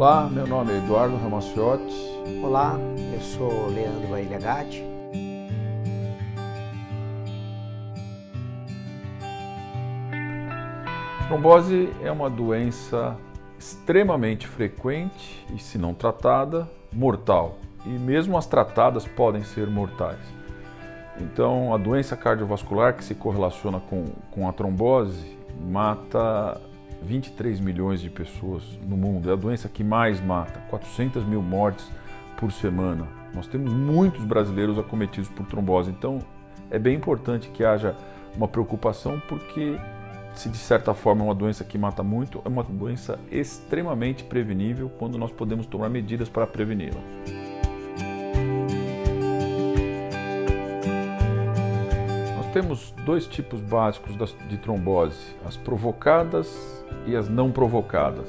Olá, meu nome é Eduardo Ramaciotti. Olá, eu sou Leandro Bailha Gatti. Trombose é uma doença extremamente frequente e, se não tratada, mortal. E mesmo as tratadas podem ser mortais. Então, a doença cardiovascular que se correlaciona com a trombose mata 23 milhões de pessoas no mundo. É a doença que mais mata, 400 mil mortes por semana. Nós temos muitos brasileiros acometidos por trombose, então é bem importante que haja uma preocupação, porque se de certa forma é uma doença que mata muito, é uma doença extremamente prevenível quando nós podemos tomar medidas para preveni-la. Temos dois tipos básicos de trombose, as provocadas e as não provocadas.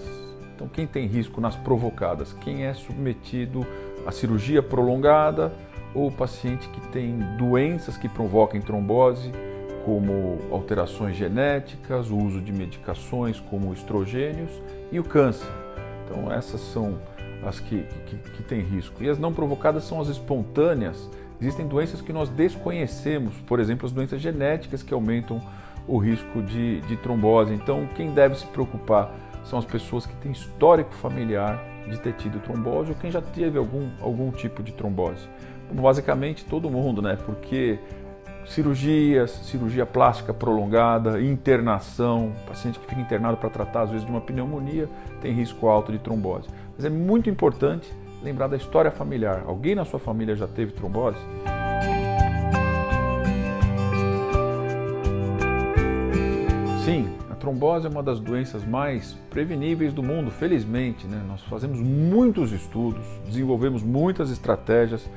Então, quem tem risco nas provocadas? Quem é submetido à cirurgia prolongada ou o paciente que tem doenças que provoquem trombose, como alterações genéticas, o uso de medicações como estrogênios e o câncer. Então, essas são as que têm risco. E as não provocadas são as espontâneas. Existem doenças que nós desconhecemos, por exemplo, as doenças genéticas que aumentam o risco de trombose. Então, quem deve se preocupar são as pessoas que têm histórico familiar de ter tido trombose ou quem já teve algum tipo de trombose. Basicamente, todo mundo, né? Porque cirurgia plástica prolongada, internação, paciente que fica internado para tratar, às vezes, de uma pneumonia, tem risco alto de trombose. Mas é muito importante lembrar da história familiar. Alguém na sua família já teve trombose? Sim, a trombose é uma das doenças mais preveníveis do mundo, felizmente, né? Nós fazemos muitos estudos, desenvolvemos muitas estratégias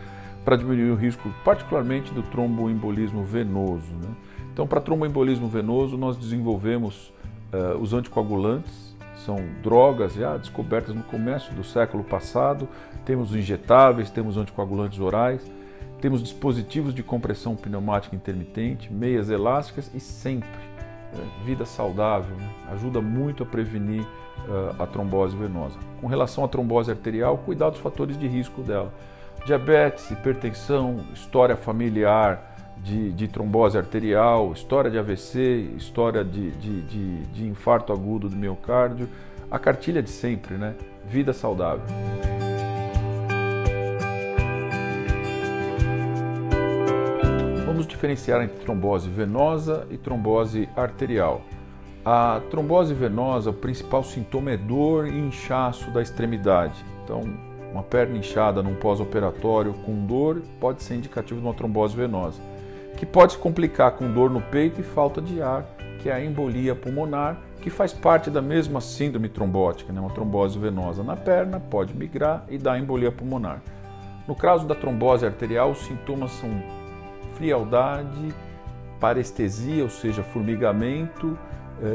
para diminuir o risco, particularmente do tromboembolismo venoso, né? Então, para tromboembolismo venoso, nós desenvolvemos os anticoagulantes. São drogas já descobertas no começo do século passado. Temos injetáveis, temos anticoagulantes orais, temos dispositivos de compressão pneumática intermitente, meias elásticas e sempre vida saudável, né? Ajuda muito a prevenir a trombose venosa. Com relação à trombose arterial, cuidar dos fatores de risco dela. Diabetes, hipertensão, história familiar de trombose arterial, história de AVC, história de infarto agudo do miocárdio, a cartilha de sempre, né? Vida saudável. Vamos diferenciar entre trombose venosa e trombose arterial. A trombose venosa, o principal sintoma é dor e inchaço da extremidade. Então, uma perna inchada num pós-operatório com dor pode ser indicativo de uma trombose venosa, que pode se complicar com dor no peito e falta de ar, que é a embolia pulmonar, que faz parte da mesma síndrome trombótica, né? Uma trombose venosa na perna pode migrar e dar embolia pulmonar. No caso da trombose arterial, os sintomas são frialdade, parestesia, ou seja, formigamento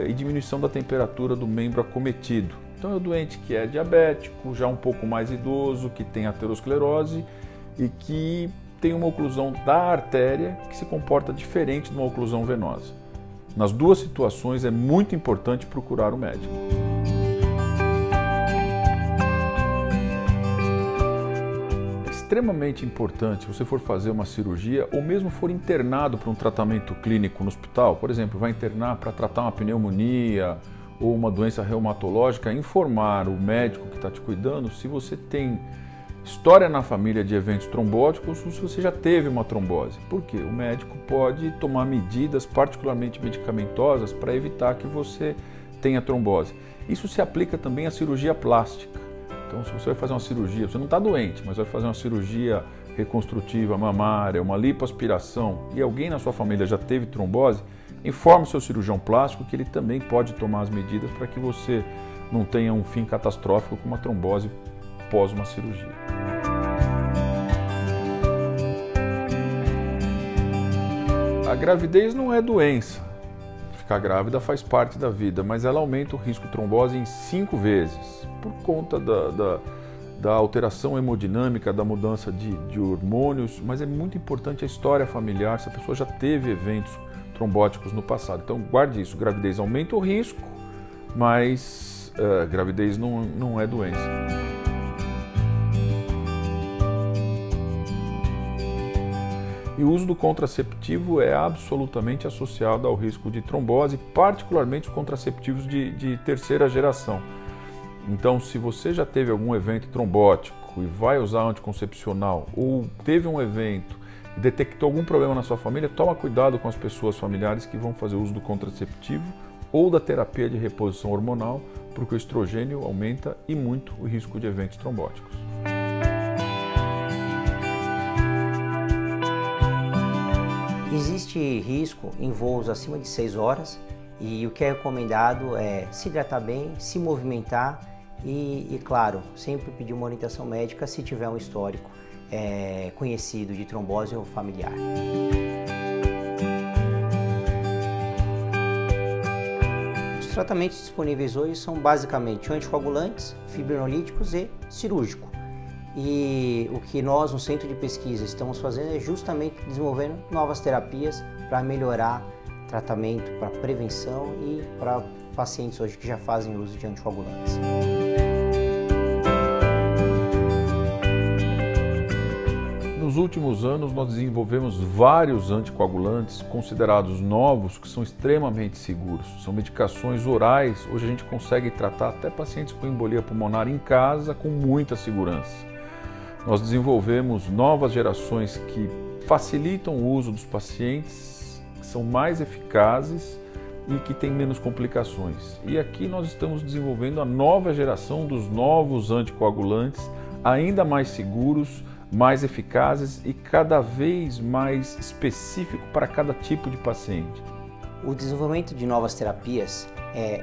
e diminuição da temperatura do membro acometido. Então é o doente que é diabético, já um pouco mais idoso, que tem aterosclerose e que tem uma oclusão da artéria que se comporta diferente de uma oclusão venosa. Nas duas situações é muito importante procurar o médico. É extremamente importante, se você for fazer uma cirurgia ou mesmo for internado para um tratamento clínico no hospital, por exemplo, vai internar para tratar uma pneumonia ou uma doença reumatológica, informar o médico que está te cuidando se você tem história na família de eventos trombóticos ou se você já teve uma trombose. Por quê? O médico pode tomar medidas particularmente medicamentosas para evitar que você tenha trombose. Isso se aplica também à cirurgia plástica. Então, se você vai fazer uma cirurgia, você não está doente, mas vai fazer uma cirurgia reconstrutiva mamária, uma lipoaspiração e alguém na sua família já teve trombose, informe o seu cirurgião plástico que ele também pode tomar as medidas para que você não tenha um fim catastrófico com uma trombose após uma cirurgia. A gravidez não é doença. Ficar grávida faz parte da vida, mas ela aumenta o risco de trombose em 5 vezes, por conta da alteração hemodinâmica, da mudança de hormônios, mas é muito importante a história familiar, se a pessoa já teve eventos trombóticos no passado. Então guarde isso, gravidez aumenta o risco, mas gravidez não é doença. E o uso do contraceptivo é absolutamente associado ao risco de trombose, particularmente os contraceptivos de terceira geração. Então, se você já teve algum evento trombótico e vai usar anticoncepcional, ou teve um evento e detectou algum problema na sua família, toma cuidado com as pessoas familiares que vão fazer uso do contraceptivo ou da terapia de reposição hormonal, porque o estrogênio aumenta e muito o risco de eventos trombóticos. Existe risco em voos acima de 6 horas e o que é recomendado é se hidratar bem, se movimentar e claro, sempre pedir uma orientação médica se tiver um histórico conhecido de trombose ou familiar. Os tratamentos disponíveis hoje são basicamente anticoagulantes, fibrinolíticos e cirúrgico. E o que nós no Centro de Pesquisa estamos fazendo é justamente desenvolvendo novas terapias para melhorar tratamento, para prevenção e para pacientes hoje que já fazem uso de anticoagulantes. Nos últimos anos, nós desenvolvemos vários anticoagulantes considerados novos que são extremamente seguros. São medicações orais. Hoje a gente consegue tratar até pacientes com embolia pulmonar em casa com muita segurança. Nós desenvolvemos novas gerações que facilitam o uso dos pacientes, que são mais eficazes e que têm menos complicações. E aqui nós estamos desenvolvendo a nova geração dos novos anticoagulantes, ainda mais seguros, mais eficazes e cada vez mais específico para cada tipo de paciente. O desenvolvimento de novas terapias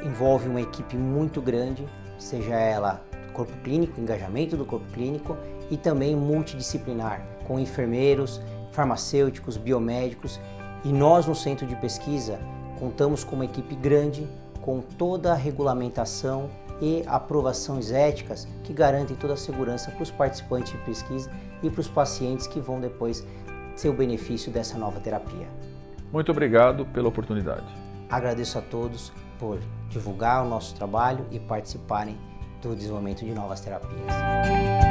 envolve uma equipe muito grande, seja ela corpo clínico, engajamento do corpo clínico e também multidisciplinar, com enfermeiros, farmacêuticos, biomédicos. E nós no Centro de Pesquisa contamos com uma equipe grande, com toda a regulamentação e aprovações éticas que garantem toda a segurança para os participantes de pesquisa e para os pacientes que vão depois ter o benefício dessa nova terapia. Muito obrigado pela oportunidade. Agradeço a todos por divulgar o nosso trabalho e participarem do desenvolvimento de novas terapias.